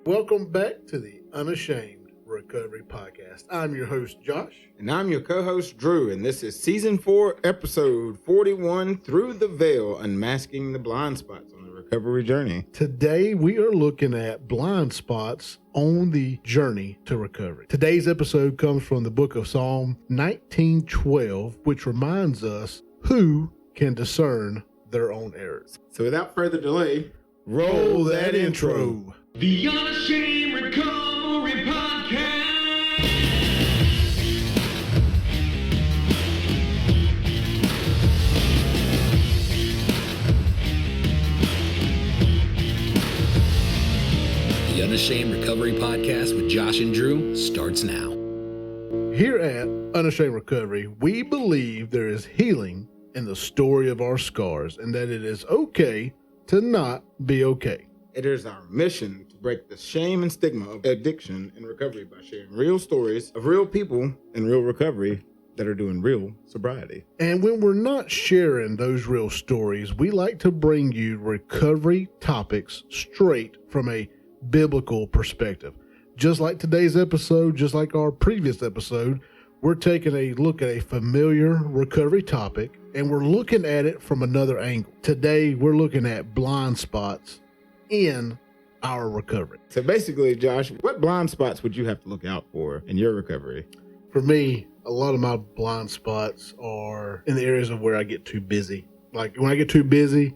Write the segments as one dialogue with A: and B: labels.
A: Welcome back to the Unashamed Recovery Podcast. I'm your host, Josh.
B: And I'm your co-host, Drew, and this is Season 4, Episode 41, Through the Veil, Unmasking the Blind Spots on the Recovery Journey.
A: Today, we are looking at blind spots on the journey to recovery. Today's episode comes from the book of Psalm 19:12, which reminds us who can discern their own errors.
B: So without further delay, roll that intro.
C: The Unashamed Recovery Podcast. The Unashamed Recovery Podcast with Josh and Drew starts now.
A: Here at Unashamed Recovery, we believe there is healing in the story of our scars and that it is okay to not be okay.
B: It is our mission to break the shame and stigma of addiction and recovery by sharing real stories of real people in real recovery that are doing real sobriety.
A: And when we're not sharing those real stories, we like to bring you recovery topics straight from a biblical perspective. Just like today's episode, just like our previous episode, we're taking a look at a familiar recovery topic and we're looking at it from another angle. Today, we're looking at blind spots in our recovery.
B: So basically, Josh, what blind spots would you have to look out for in your recovery?
A: For me, a lot of my blind spots are in the areas of where I get too busy. Like when I get too busy,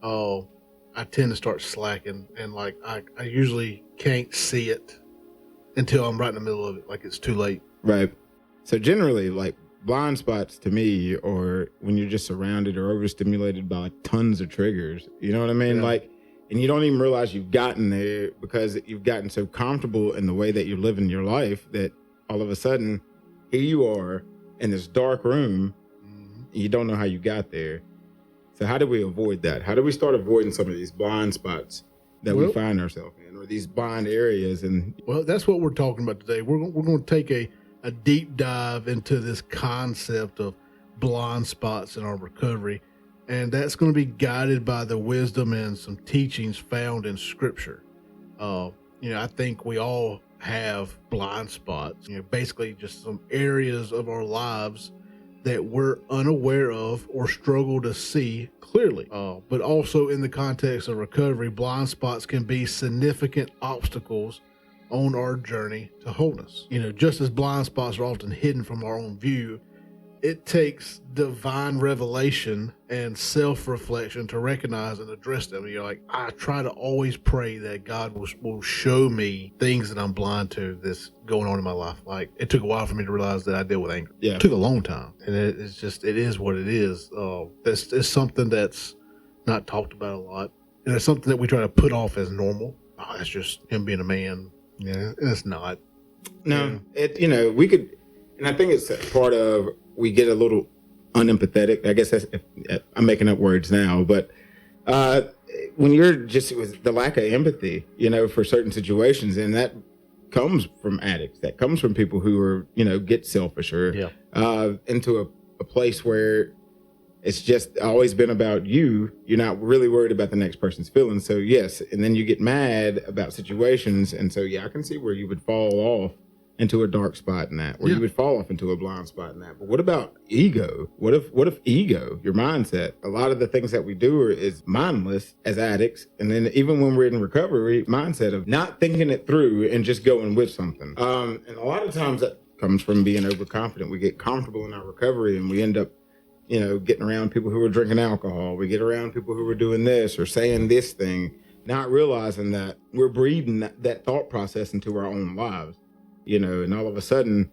A: I tend to start slacking, and like I usually can't see it until I'm right in the middle of it, like it's too late.
B: Right. So generally, like blind spots to me are when you're just surrounded or overstimulated by like tons of triggers. You know what I mean?
A: Yeah.
B: Like, and you don't even realize you've gotten there because you've gotten so comfortable in the way that you're living your life that all of a sudden, here you are in this dark room, and you don't know how you got there. So how do we avoid that? How do we start avoiding some of these blind spots that we find ourselves in, or these blind areas? And
A: well, that's what we're talking about today. We're going to take a deep dive into this concept of blind spots in our recovery. And that's going to be guided by the wisdom and some teachings found in Scripture. I think we all have blind spots. Basically just some areas of our lives that we're unaware of or struggle to see clearly. But also in the context of recovery, blind spots can be significant obstacles on our journey to wholeness. Just as blind spots are often hidden from our own view, it takes divine revelation and self-reflection to recognize and address them. I try to always pray that God will show me things that I'm blind to that's going on in my life. Like, it took a while for me to realize that I deal with anger.
B: Yeah.
A: It took a long time. And it is what it is. It's something that's not talked about a lot. And it's something that we try to put off as normal. Oh, that's just him being a man. Yeah, and it's not.
B: no, we could, and I think it's part of, we get a little unempathetic. I guess that's, I'm making up words now, but when you're just with the lack of empathy, for certain situations, and that comes from addicts, that comes from people who are, get selfish or into a place where it's just always been about you. You're not really worried about the next person's feelings. So yes, and then you get mad about situations, and so I can see where you would fall off into a dark spot in that, where you would fall off into a blind spot in that. But what about ego? What if ego, your mindset? A lot of the things that we do is mindless as addicts. And then even when we're in recovery, mindset of not thinking it through and just going with something. And a lot of times that comes from being overconfident. We get comfortable in our recovery and we end up, getting around people who are drinking alcohol. We get around people who are doing this or saying this thing, not realizing that we're breeding that thought process into our own lives. And all of a sudden,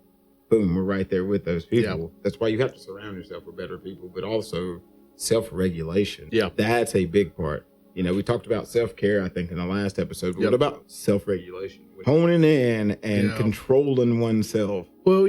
B: boom, we're right there with those people. Yeah. That's why you have to surround yourself with better people, but also self-regulation.
A: Yeah.
B: That's a big part. We talked about self-care, I think, in the last episode. But what about self-regulation? Honing in and controlling oneself. Well,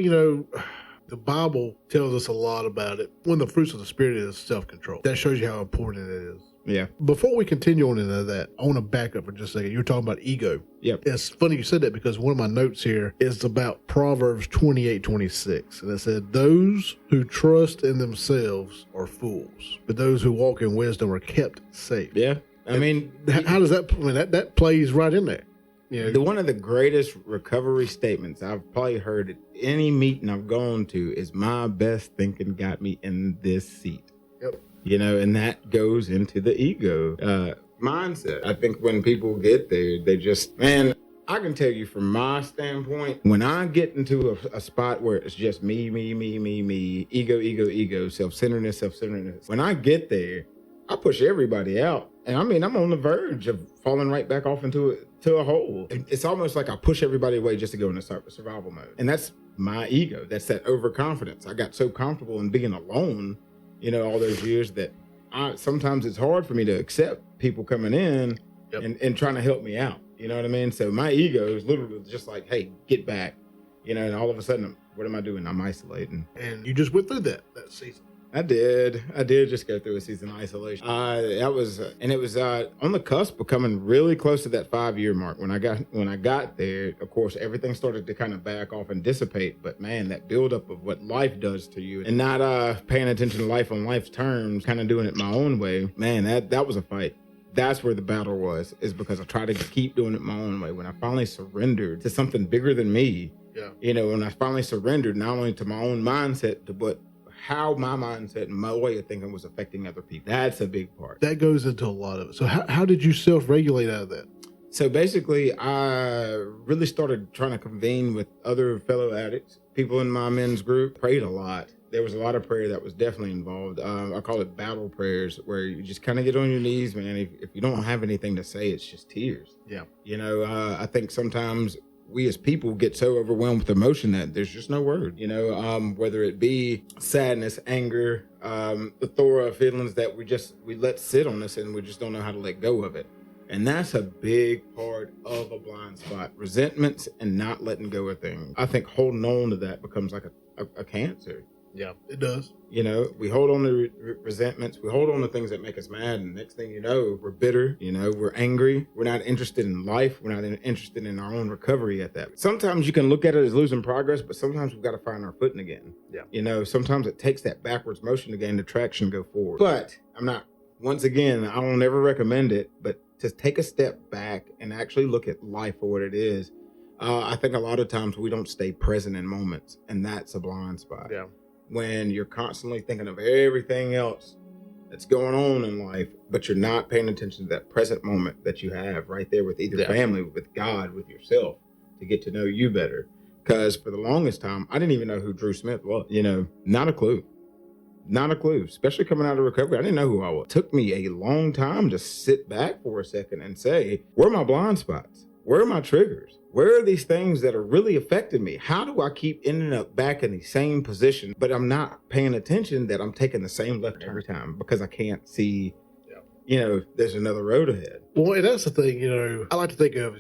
A: the Bible tells us a lot about it. One of the fruits of the Spirit is self-control. That shows you how important it is.
B: Yeah.
A: Before we continue on into that, I want to back up for just a second. You were talking about ego.
B: Yep.
A: It's funny you said that because one of my notes here is about Proverbs 28:26. And it said, those who trust in themselves are fools, but those who walk in wisdom are kept safe.
B: Yeah. I mean,
A: how does that, that plays right in there.
B: One of the greatest recovery statements I've probably heard at any meeting I've gone to is my best thinking got me in this seat.
A: Yep.
B: And that goes into the ego mindset. I think when people get there, they just, man, I can tell you from my standpoint, when I get into a spot where it's just me, ego, self-centeredness, when I get there, I push everybody out. And I mean, I'm on the verge of falling right back off into a hole. It's almost like I push everybody away just to go into survival mode. And that's my ego. That's that overconfidence. I got so comfortable in being alone, all those years that sometimes it's hard for me to accept people coming in and trying to help me out. You know what I mean? So my ego is literally just like, hey, get back. And all of a sudden, what am I doing? I'm isolating.
A: And you just went through that season.
B: I did just go through a season of isolation. It was on the cusp of coming really close to that 5-year mark. When I got there, of course, everything started to kind of back off and dissipate. But man, that buildup of what life does to you, and not paying attention to life on life's terms, kind of doing it my own way, man, that was a fight. That's where the battle is because I tried to keep doing it my own way. When I finally surrendered to something bigger than me, when I finally surrendered not only to my own mindset, but how my mindset and my way of thinking was affecting other people. That's a big part.
A: That goes into a lot of it. So how did you self-regulate out of that?
B: So basically, I really started trying to convene with other fellow addicts, people in my men's group, prayed a lot. There was a lot of prayer that was definitely involved. I call it battle prayers, where you just kind of get on your knees, man. If you don't have anything to say, it's just tears.
A: Yeah.
B: I think sometimes we as people get so overwhelmed with emotion that there's just no word, whether it be sadness, anger, the thorough feelings that we let sit on us and we just don't know how to let go of it. And that's a big part of a blind spot, resentments and not letting go of things. I think holding on to that becomes like a cancer.
A: Yeah, it does.
B: We hold on to resentments. We hold on to things that make us mad. And next thing you know, we're bitter. We're angry. We're not interested in life. We're not interested in our own recovery at that. Sometimes you can look at it as losing progress, but sometimes we've got to find our footing again.
A: Yeah.
B: Sometimes it takes that backwards motion to gain the traction, go forward. But once again, I will never recommend it, but to take a step back and actually look at life for what it is. I think a lot of times we don't stay present in moments, and that's a blind spot.
A: Yeah.
B: When you're constantly thinking of everything else that's going on in life, but you're not paying attention to that present moment that you have right there with either family, with God, with yourself, to get to know you better. Because for the longest time, I didn't even know who Drew Smith was. Not a clue. Not a clue, especially coming out of recovery. I didn't know who I was. It took me a long time to sit back for a second and say, where are my blind spots? Where are my triggers? Where are these things that are really affecting me? How do I keep ending up back in the same position, but I'm not paying attention that I'm taking the same left turn every time because I can't see, there's another road ahead.
A: Well, and that's the thing, I like to think of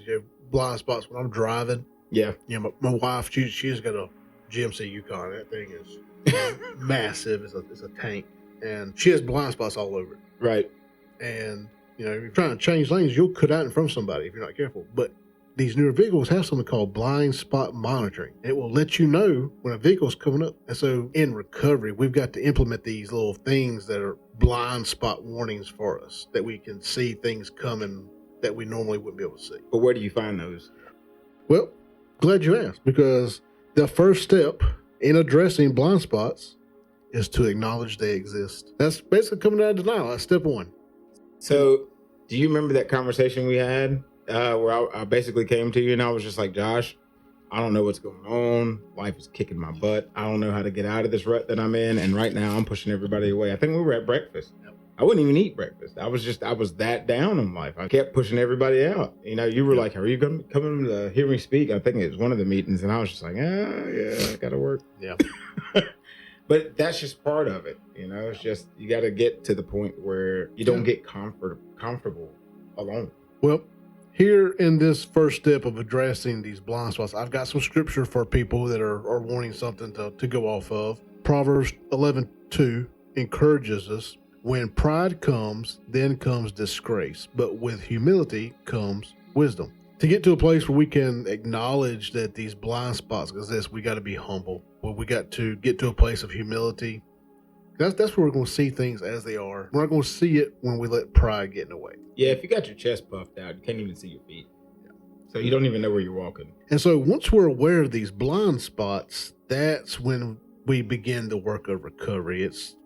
A: blind spots when I'm driving.
B: Yeah.
A: My wife, she's got a GMC Yukon. That thing is massive. It's a tank. And she has blind spots all over it.
B: Right.
A: And, you're trying to change lanes, you'll cut out in front of somebody if you're not careful. But these newer vehicles have something called blind spot monitoring. It will let you know when a vehicle's coming up. And so in recovery, we've got to implement these little things that are blind spot warnings for us, that we can see things coming that we normally wouldn't be able to see.
B: But where do you find those?
A: Well, glad you asked, because the first step in addressing blind spots is to acknowledge they exist. That's basically coming out of denial. That's step one.
B: So do you remember that conversation we had where I basically came to you and I was just like, Josh, I don't know what's going on. Life is kicking my butt. I don't know how to get out of this rut that I'm in. And right now I'm pushing everybody away. I think we were at breakfast. I wouldn't even eat breakfast. I was that down in life. I kept pushing everybody out. You were like, are you coming to hear me speak? I think it was one of the meetings. And I was just like, I got to work.
A: Yeah.
B: But that's just part of it. It's just, you got to get to the point where you don't get comfortable alone.
A: Well, here in this first step of addressing these blind spots, I've got some scripture for people that are wanting something to go off of. Proverbs 11:2 encourages us, when pride comes, then comes disgrace, but with humility comes wisdom. To get to a place where we can acknowledge that these blind spots exist, we got to be humble. Well, we got to get to a place of humility. That's where we're going to see things as they are. We're not going to see it when we let pride get in the way.
B: Yeah, if you got your chest puffed out, you can't even see your feet. So you don't even know where you're walking.
A: And so once we're aware of these blind spots, that's when we begin the work of recovery. It's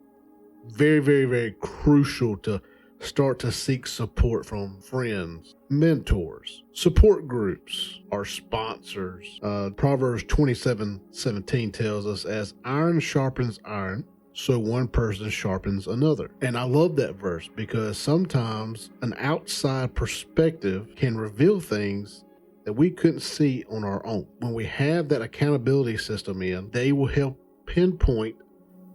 A: very, very, very crucial to start to seek support from friends, mentors, support groups, our sponsors. Proverbs 27:17 tells us, as iron sharpens iron, so one person sharpens another. And I love that verse because sometimes an outside perspective can reveal things that we couldn't see on our own. When we have that accountability system in, they will help pinpoint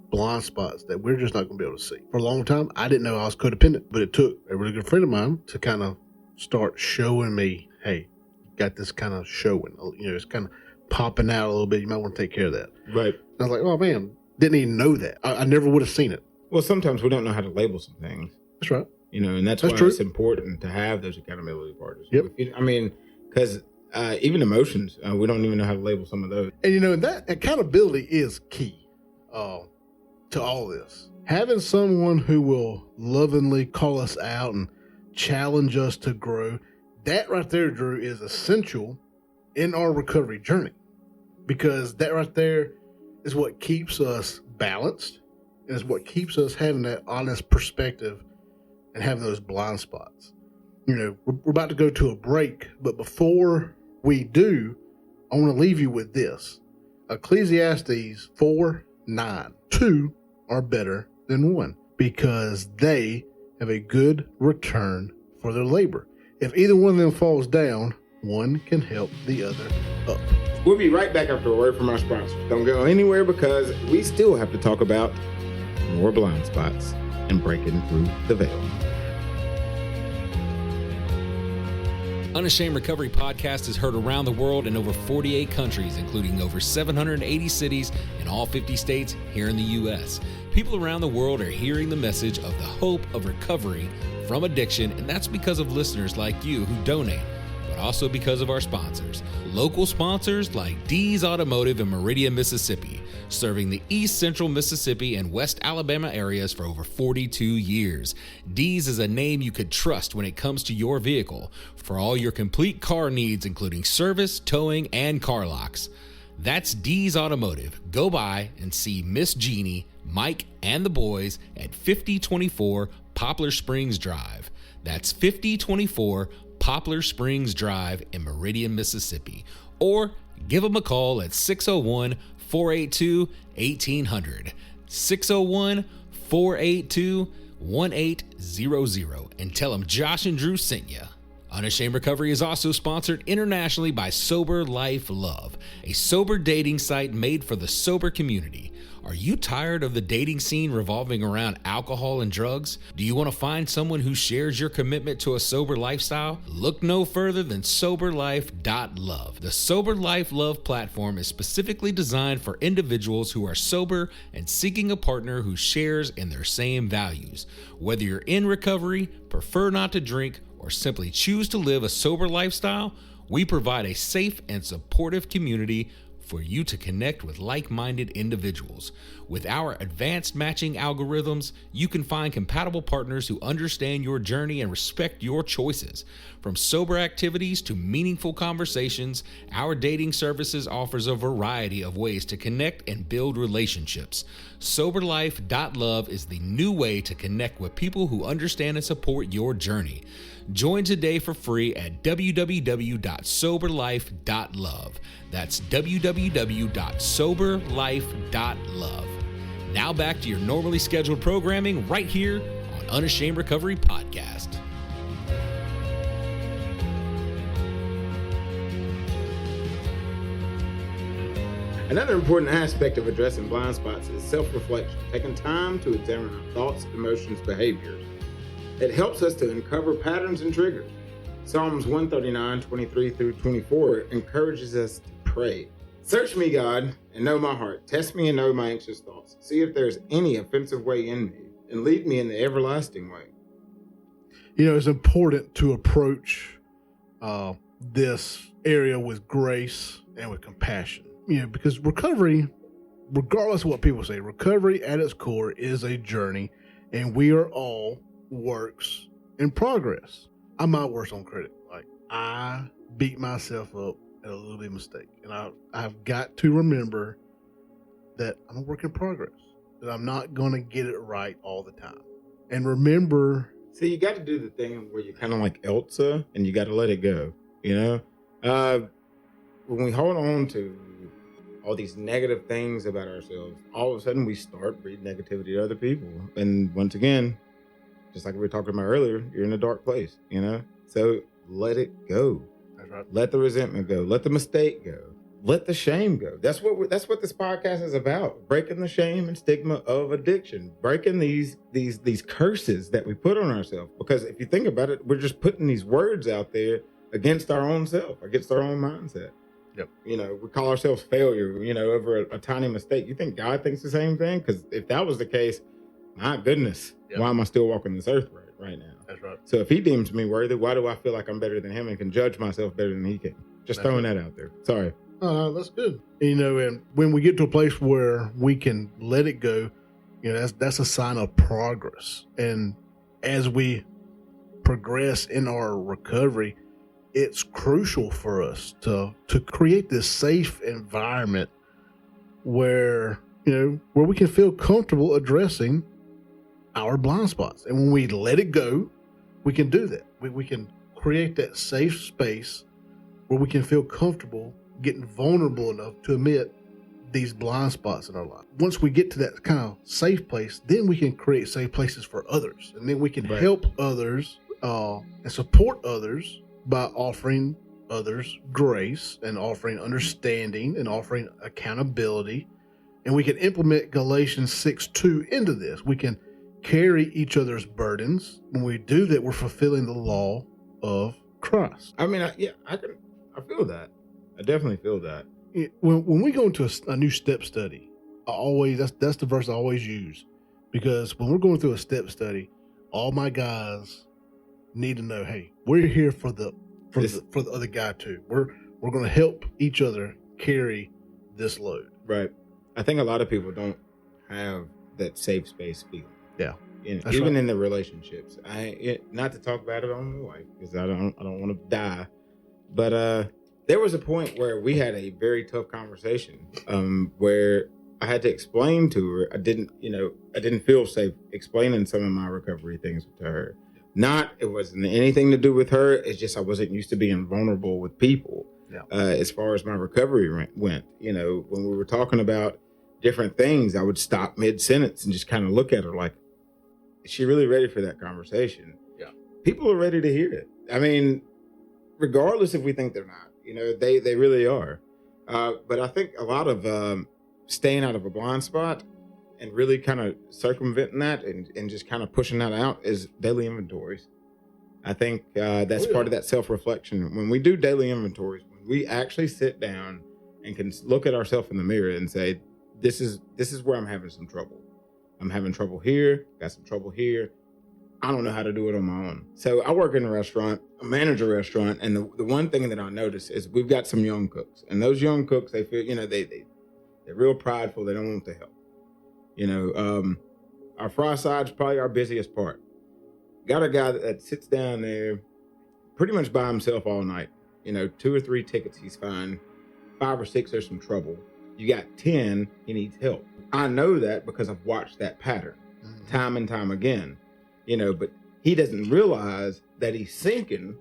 A: blind spots that we're just not going to be able to see. For a long time, I didn't know I was codependent, but it took a really good friend of mine to kind of start showing me, hey, you got this kind of showing, it's kind of popping out a little bit. You might want to take care of that.
B: Right.
A: And I was like, oh man, didn't even know that. I never would have seen it.
B: Well, sometimes we don't know how to label some things.
A: That's right.
B: And that's why
A: true.
B: It's important to have those accountability partners.
A: Yep.
B: Because even emotions, we don't even know how to label some of those.
A: And that accountability is key to all this. Having someone who will lovingly call us out and challenge us to grow, that right there, Drew, is essential in our recovery journey, because that right there is what keeps us balanced and is what keeps us having that honest perspective and having those blind spots. We're about to go to a break, but before we do, I want to leave you with this. Ecclesiastes 4:9. 2 are better than 1 because they have a good return for their labor. If either one of them falls down, one can help the other up.
B: We'll be right back after a word from our sponsors. Don't go anywhere because we still have to talk about more blind spots and breaking through the veil.
C: Unashamed Recovery Podcast is heard around the world in over 48 countries, including over 780 cities in all 50 states here in the U.S. People around the world are hearing the message of the hope of recovery from addiction, and that's because of listeners like you who donate, but also because of our sponsors. Local sponsors like D's Automotive in Meridian, Mississippi, serving the East Central Mississippi and West Alabama areas for over 42 years. D's is a name you could trust when it comes to your vehicle for all your complete car needs, including service, towing, and car locks. That's D's Automotive. Go by and see Miss Jeannie, Mike, and the boys at 5024 Poplar Springs Drive. That's 5024 Poplar Springs Drive in Meridian, Mississippi. Or give them a call at 601-482-1800. 601-482-1800 and tell them Josh and Drew sent you. Unashamed Recovery is also sponsored internationally by Sober Life Love, a sober dating site made for the sober community. Are you tired of the dating scene revolving around alcohol and drugs? Do you want to find someone who shares your commitment to a sober lifestyle? Look no further than SoberLife.love. The Sober Life Love platform is specifically designed for individuals who are sober and seeking a partner who shares in their same values. Whether you're in recovery, prefer not to drink, or simply choose to live a sober lifestyle, we provide a safe and supportive community for you to connect with like-minded individuals. With our advanced matching algorithms, you can find compatible partners who understand your journey and respect your choices. From sober activities to meaningful conversations, our dating services offers a variety of ways to connect and build relationships. SoberLife.love is the new way to connect with people who understand and support your journey. Join today for free at www.soberlife.love. That's www.soberlife.love. Now back to your normally scheduled programming right here on Unashamed Recovery Podcast.
B: Another important aspect of addressing blind spots is self-reflection, taking time to examine our thoughts, emotions, behaviors. It helps us to uncover patterns and triggers. Psalms 139:23-24 encourages us to pray. Search me, God, and know my heart. Test me and know my anxious thoughts. See if there's any offensive way in me, and lead me in the everlasting way.
A: It's important to approach this area with grace and with compassion. Because recovery, regardless of what people say, recovery at its core is a journey, and we are all works in progress. I'm my worst on critic. I beat myself up at a little bit of mistake. And I've got to remember that I'm a work in progress, that I'm not going to get it right all the time. And remember...
B: See, you got to do the thing where you're kind of like Elsa and you got to let it go, you know? When we hold on to all these negative things about ourselves, all of a sudden we start breeding negativity to other people. And once again, just like we were talking about earlier, you're in a dark place, you know? So let it go.
A: That's right.
B: Let the resentment go. Let the mistake go. Let the shame go. That's what this podcast is about. Breaking the shame and stigma of addiction. Breaking these curses that we put on ourselves. Because if you think about it, we're just putting these words out there against our own self, against our own mindset.
A: Yep.
B: You know, we call ourselves failure, you know, over a tiny mistake. You think God thinks the same thing? Because if that was the case, my goodness,
A: yep.
B: Why am I still walking this earth right now?
A: That's right.
B: So if he deems me worthy, why do I feel like I'm better than him and can judge myself better than he can? Just throwing that out there. Sorry.
A: That's good. You know, and when we get to a place where we can let it go, you know, that's a sign of progress. And as we progress in our recovery, it's crucial for us to create this safe environment where, you know, where we can feel comfortable addressing our blind spots. And when we let it go, we can do that. We can create that safe space where we can feel comfortable getting vulnerable enough to admit these blind spots in our life. Once we get to that kind of safe place, then we can create safe places for others. And then we can help others and support others by offering others grace and offering understanding and offering accountability. And we can implement Galatians 6:2 into this. We can carry each other's burdens. When we do that, we're fulfilling the law of Christ.
B: I mean, I feel that. I definitely feel that.
A: When we go into a new step study, that's the verse I always use, because when we're going through a step study, all my guys need to know, hey, we're here for the other guy too. We're going to help each other carry this load.
B: Right. I think a lot of people don't have that safe space feeling.
A: Yeah.
B: Even in the relationships. Not to talk about it on my wife, because I don't want to die, but there was a point where we had a very tough conversation where I had to explain to her. I didn't feel safe explaining some of my recovery things to her. It wasn't anything to do with her. It's just I wasn't used to being vulnerable with people.
A: Yeah.
B: As far as my recovery went, you know, when we were talking about different things, I would stop mid-sentence and just kind of look at her like, is she really ready for that conversation?
A: Yeah.
B: People are ready to hear it. I mean, regardless if we think they're not. You know, they really are. But I think a lot of staying out of a blind spot and really kind of circumventing that and just kind of pushing that out is daily inventories. I think that's part of that self-reflection. When we do daily inventories, when we actually sit down and can look at ourselves in the mirror and say, this is where I'm having some trouble. I'm having trouble here, got some trouble here. I don't know how to do it on my own. So I work in a restaurant, I manage a restaurant, and the one thing that I notice is we've got some young cooks. And those young cooks, they feel, you know, they're real prideful. They don't want to help. You know, our fry side's probably our busiest part. Got a guy that sits down there pretty much by himself all night. You know, 2 or 3 tickets, he's fine. 5 or 6, there's some trouble. You got 10, he needs help. I know that because I've watched that pattern time and time again. You know, but he doesn't realize that he's sinking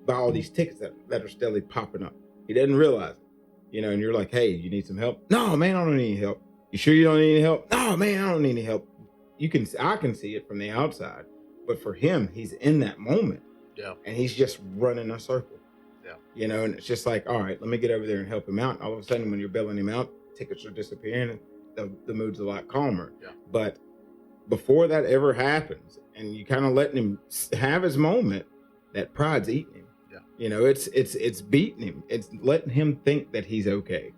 B: by all these tickets that are steadily popping up. He doesn't realize it. You know, and you're like, hey, you need some help? No, man, I don't need any help. You sure you don't need any help? No, man, I don't need any help. I can see it from the outside. But for him, he's in that moment.
A: Yeah.
B: And he's just running a circle.
A: Yeah.
B: You know, and it's just like, all right, let me get over there and help him out. And all of a sudden, when you're bailing him out, tickets are disappearing and the mood's a lot calmer.
A: Yeah.
B: But before that ever happens, and you kind of letting him have his moment, that pride's eating him.
A: Yeah.
B: You know, it's beating him. It's letting him think that he's okay.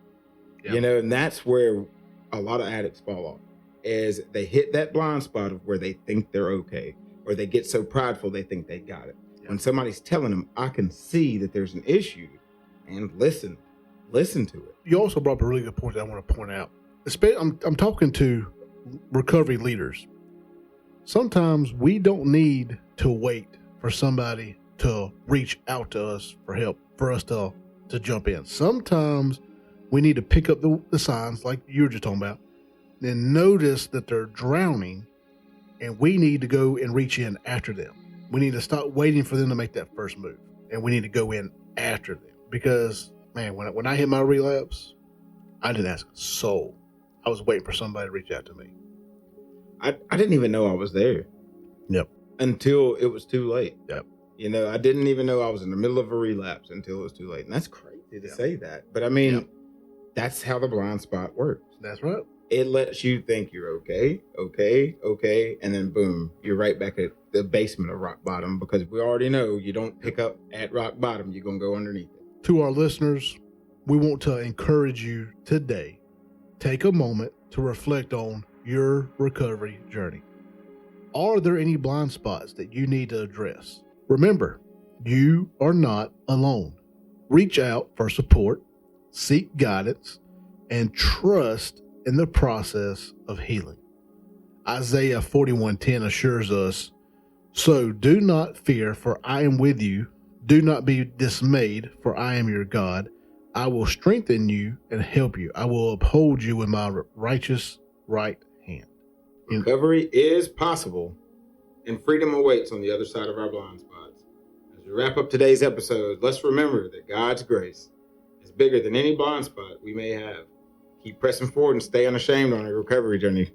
B: Yeah. You know, and that's where a lot of addicts fall off, is they hit that blind spot of where they think they're okay, or they get so prideful they think they got it. Yeah. When somebody's telling them, I can see that there's an issue, and listen to it.
A: You also brought up a really good point that I want to point out. I'm talking to recovery leaders. Sometimes we don't need to wait for somebody to reach out to us for help, for us to jump in. Sometimes we need to pick up the signs like you were just talking about, then notice that they're drowning, and we need to go and reach in after them. We need to stop waiting for them to make that first move, and we need to go in after them. Because, man, when I hit my relapse, I didn't ask a soul. I was waiting for somebody to reach out to me.
B: I didn't even know I was there.
A: Yep.
B: Until it was too late.
A: Yep.
B: You know, I didn't even know I was in the middle of a relapse until it was too late. And that's crazy to say that. But I mean, that's how the blind spot works.
A: That's right.
B: It lets you think you're okay. And then boom, you're right back at the basement of rock bottom, because we already know you don't pick up at rock bottom. You're going to go underneath it.
A: To our listeners, we want to encourage you today. Take a moment to reflect on your recovery journey. Are there any blind spots that you need to address? Remember, you are not alone. Reach out for support, seek guidance, and trust in the process of healing. Isaiah 41:10 assures us, "So do not fear, for I am with you. Do not be dismayed, for I am your God. I will strengthen you and help you. I will uphold you with my righteous right hand."
B: Recovery is possible, and freedom awaits on the other side of our blind spots. As we wrap up today's episode, let's remember that God's grace is bigger than any blind spot we may have. Keep pressing forward and stay unashamed on your recovery journey.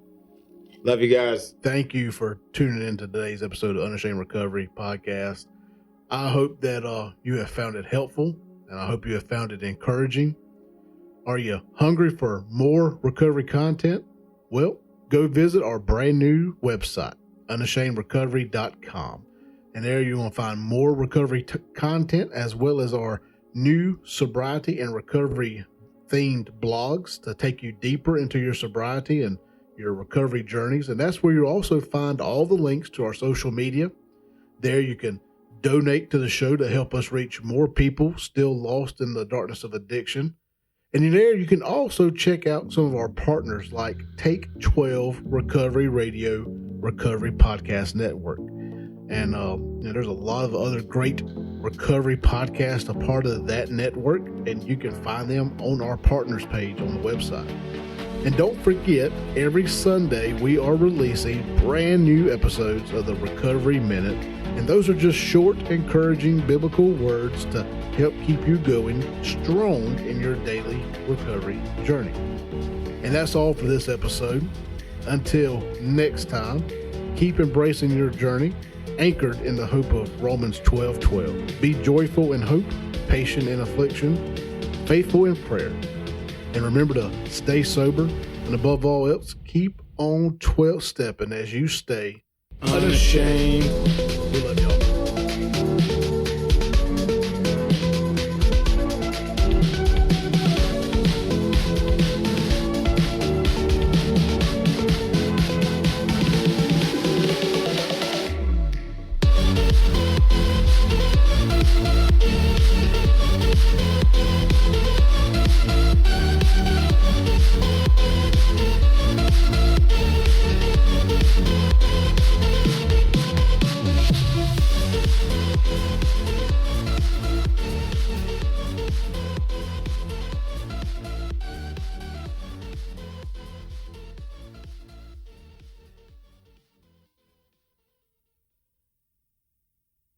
B: Love you guys.
A: Thank you for tuning in to today's episode of Unashamed Recovery Podcast. I hope that you have found it helpful, and I hope you have found it encouraging. Are you hungry for more recovery content? Well, go visit our brand new website, unashamedrecovery.com. And there you're going to find more recovery content, as well as our new sobriety and recovery themed blogs to take you deeper into your sobriety and your recovery journeys. And that's where you'll also find all the links to our social media. There you can donate to the show to help us reach more people still lost in the darkness of addiction. And there you can also check out some of our partners like Take 12 Recovery Radio, Recovery Podcast Network. And there's a lot of other great recovery podcasts a part of that network, and you can find them on our partners page on the website. And don't forget, every Sunday we are releasing brand new episodes of the Recovery Minute, and those are just short, encouraging biblical words to help keep you going strong in your daily recovery journey. And that's all for this episode. Until next time, keep embracing your journey, anchored in the hope of Romans 12:12. Be joyful in hope, patient in affliction, faithful in prayer. And remember to stay sober, and above all else, keep on 12-stepping as you stay unashamed. We love y'all.